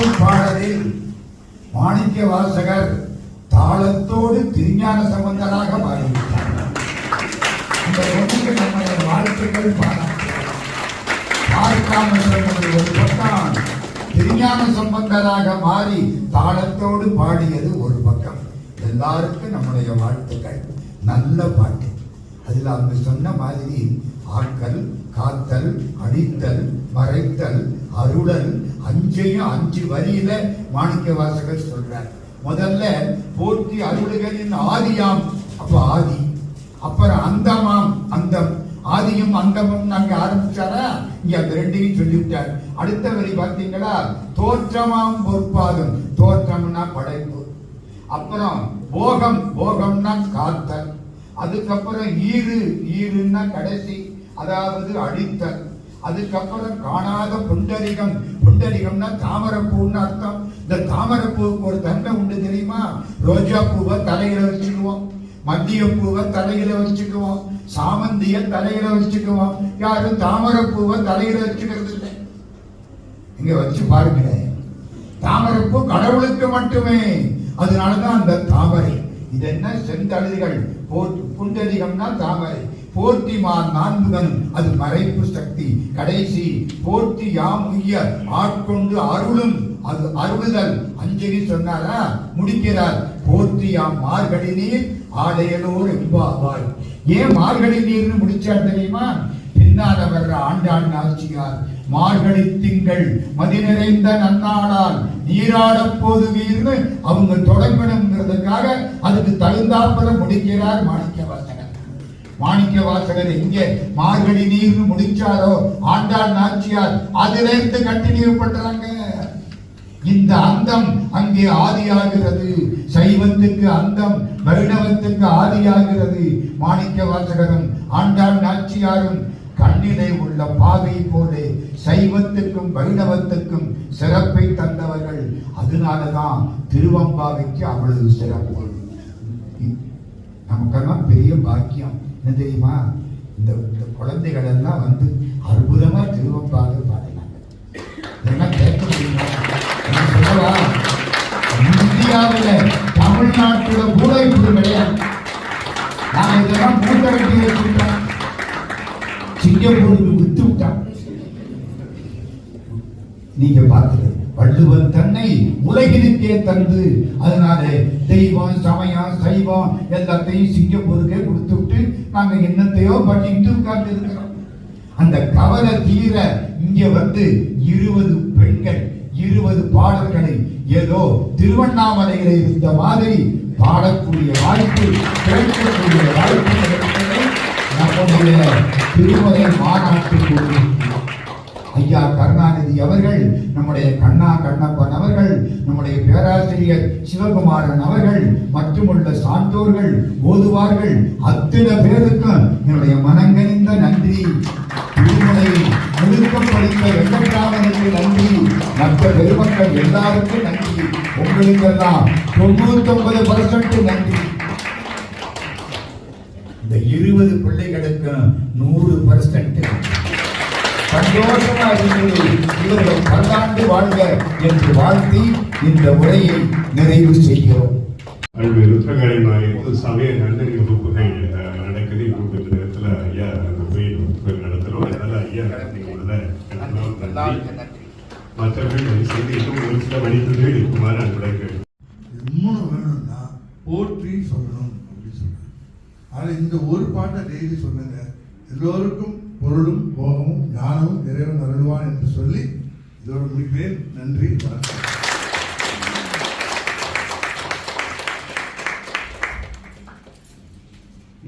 திருப்பூர் பாடலில் மாணிக்க வாசகர் தாளத்தோடு திருஞான சம்பந்தராக மாறிவிட்டார். அந்த பொண்ணுக்கு நம்முடைய வாழ்த்துக்கள் பார்க்காமல் சொன்னது ஒரு பக்கம், திருஞான சம்பந்தராக மாறி தாளத்தோடு பாடியது ஒரு பக்கம். எல்லாருக்கும் நம்முடைய வாழ்த்துக்கள். நல்ல பாட்டு. அதில் அவங்க சொன்ன மாதிரி ஆக்கல், காத்தல், அடித்தல், மறைத்தல், அருளல், அஞ்சையும் 5 வரியில மாணிக்க வாசகர் சொல்றார். முதல்ல போற்றி அருளுகளின் ஆதியாம், அப்ப ஆதி. அப்புறம் அந்தமாம், அந்தம். ஆதியும் அந்தமும் நாங்க ஆரம்பிச்சாரா, இங்க அந்த 2ஐயும் சொல்லிவிட்டார். அடுத்த வரி பார்த்தீங்களா, தோற்றமாம் பொற்பாதம். தோற்றம்னா படைப்பு. அப்புறம் போகம், போகம்னா காத்தல். அதுக்கப்புறம் ஈருன்னா கடைசி, அதாவது அடித்தல். அதுக்கப்புறம் காணாத புண்டரிகம். புண்டரிகம்னா தாமரைப்பூன்னு அர்த்தம். இந்த தாமரைப்பூவுக்கு ஒரு தன்மை உண்டு தெரியுமா? ரோஜா பூவை தலையில வச்சுக்குவோம், மத்திய பூவை தலையில வச்சுக்குவோம், சாமந்திய தலையில வச்சுக்குவோம். யாரும் தாமரைப்பூவை தலையில வச்சுக்கிறது இல்லை. இங்க வச்சு பாருங்களேன், தாமரைப்பூ கடவுளுக்கு மட்டுமே. அதனாலதான் அந்த தாமரை. இது என்ன? செந்தளிர்கள். புண்டரிகம்னா தாமரை. போற்றிமான் நான்முகன், அது மறைப்பு சக்தி. கடைசி போற்றி யாம் உய்ய ஆட்கொண்டு அருளும், அது அருளுதல். அஞ்சலி சொன்னாரா, முடிக்கிறார். போற்றி யாம் மார்கழி நீர் ஆடையலோர் எம்பாவாய். ஏன் மார்கழி நீர்னு முடிச்சார் தெரியுமா? பின்னால் வர்ற ஆண்டாள் நாச்சியார் மார்கழி திங்கள் மதி நிறைந்த நன்னாளால் நீராட போதுவீர்னு அவங்க தொடங்கணுங்கிறதுக்காக அதுக்கு தகுந்தாப்புல முடிக்கிறார் மாணிக்க வாசகர். மாணிக்க வாசகர் எங்கே மார்கழி நீர்னு முடிச்சாரோ ஆண்டாள் நாச்சியார் அதுல இருந்து கண்டினியூ பண்றாங்க. இந்த அந்தம் அங்கே ஆதியாகிறது. சைவத்துக்கு அந்தம், வைணவத்துக்கு ஆதியாகிறது. மாணிக்க வாசகரும் ஆண்டாள் நாச்சியாரும் கண்ணிலே உள்ள பாவை போலே சைவத்துக்கும் வைணவத்துக்கும் சிறப்பை தந்தவர்கள். அதனாலதான் திருவம்பாவைக்கு அவ்வளவு சிறப்பு. நமக்கெல்லாம் பெரிய பாக்கியம் என்ன தெரியுமா? இந்த குழந்தைகள் எல்லாம் வந்து அற்புதமா திருவம்பாவை பாடினாங்க. இதெல்லாம் கேட்க முடியுமா? இந்தியாவில் தமிழ்நாட்டுல கூட இப்படி கிடையாது. நான் இதெல்லாம் மூட்டை கட்டி வச்சுட்டேன், சிங்கப்பூருக்கு விட்டு விட்டான். நீங்க பார்த்து வள்ளுவன் தன்னை உலகிற்கே தந்து, அதனால தெய்வம், சமயம், சைவம் எல்லாத்தையும் சிங்கப்பூருக்கே கொடுத்து விட்டு நாங்க என்னத்தையோ பண்ணிட்டு உட்கார்ந்து இருக்கிறோம். அந்த கவலை தீர இங்க வந்து 20 பெண்கள் 20 பாடல்களை ஏதோ திருவண்ணாமலையில இருந்த மாதிரி பாடக்கூடிய வாய்ப்பு, கேட்கக்கூடிய வாய்ப்பு நம்முடைய திருமலை மாநாட்டுக்கு ஐயா கருணாநிதி அவர்கள், நம்முடைய கண்ணப்பன் அவர்கள், நம்முடைய பேராசிரியர் சிவகுமாரன் அவர்கள் மட்டுமுள்ள சான்றோர்கள் ஓதுவார்கள். அத்தனை பேருக்கும் என்னுடைய மனங்கனிந்த நன்றி. திருமலை முழுக்க படித்த வெங்கட்ராமனுக்கு நன்றி. மற்ற பெருமக்கள் எல்லாருக்கும் நன்றி. உங்களுக்கெல்லாம் 99% நன்றி. இந்த 20 பிள்ளைகளுக்கு 100% சந்தோஷமா இருக்கிறது. இவர்கள் பல்லாண்டு வாழ்க என்று வாழ்த்தி இந்த உரையை நிறைவு செய்கிறோம். சமய நன்னறி வகுப்புகள் நடக்குது. இந்த நேரத்தில் ஐயா அந்த வகுப்புகள் நடத்துறோம். அதனால ஐயா மற்றவர்கள் செய்து இன்னும் ஒரு சில வழிகள் இருக்குமாறு அன்புடன் கேட்டு 3 வேணும்னா போற்றி சொல்லணும் அப்படின்னு சொல்றாங்க. ஆனால் இந்த ஒரு பாட்டை டெய்லி சொன்னங்க, எல்லோருக்கும் பொருளும் போகமும் ஞானமும் இறைவன் அருள்வான் என்று சொல்லி இதோட முடிப்பேன். நன்றி, வணக்கம்.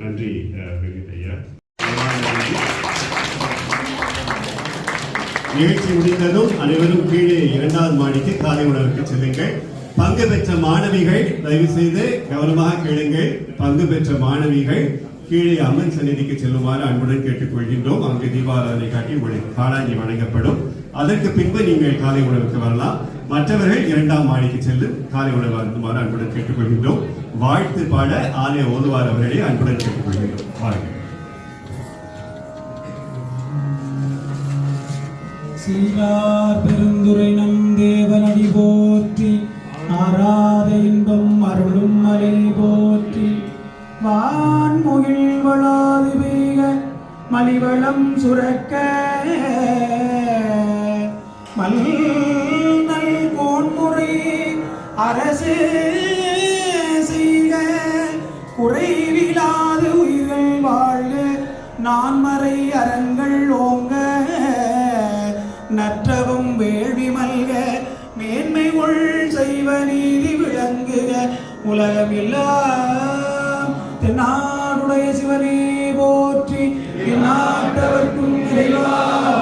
நன்றி ஐயா. நிகழ்ச்சி முடிந்ததும் அனைவரும் கீழே 2வது மாடிக்கு காலை உணவுக்கு செல்லுங்கள். பங்கு பெற்ற மாணவிகள் தயவு செய்து கவனமாக கேளுங்கள். பங்கு பெற்ற மாணவிகள் கீழே அம்மன் சந்நிதிக்கு செல்லுமாறு அன்புடன் கேட்டுக்கொள்கின்றோம். அங்கு தீபாராதனை காட்டி உங்களுக்கு காளாஞ்சி வழங்கப்படும். அதற்கு பின்பு நீங்கள் காலை உணவுக்கு வரலாம். மற்றவர்கள் 2ஆம் மாடிக்கு சென்று காலை உணவு அருந்துமாறு அன்புடன் கேட்டுக்கொள்கின்றோம். வாழ்த்து பாட ஆலய ஓதுவார் அவர்களை அன்புடன் கேட்டுக்கொள்கின்றோம். வாருங்கள். சீரார் பெருந்துரை நம் தேவனடி போ வளம் சுரக்க மல்நல் கோன்முறை அரசு செய்க குறைவிலாது உயிர்கள் வாழ்க நான்மறை அறங்கள் ஓங்க நற்றவும் வேள்வி மல்க மேன்மை உள் செய்வ நீதி விளங்குக உலகமெல்லாம் தென்னாடுடைய சிவனே போற்றி நாட்டவர்க்கும் இறைவா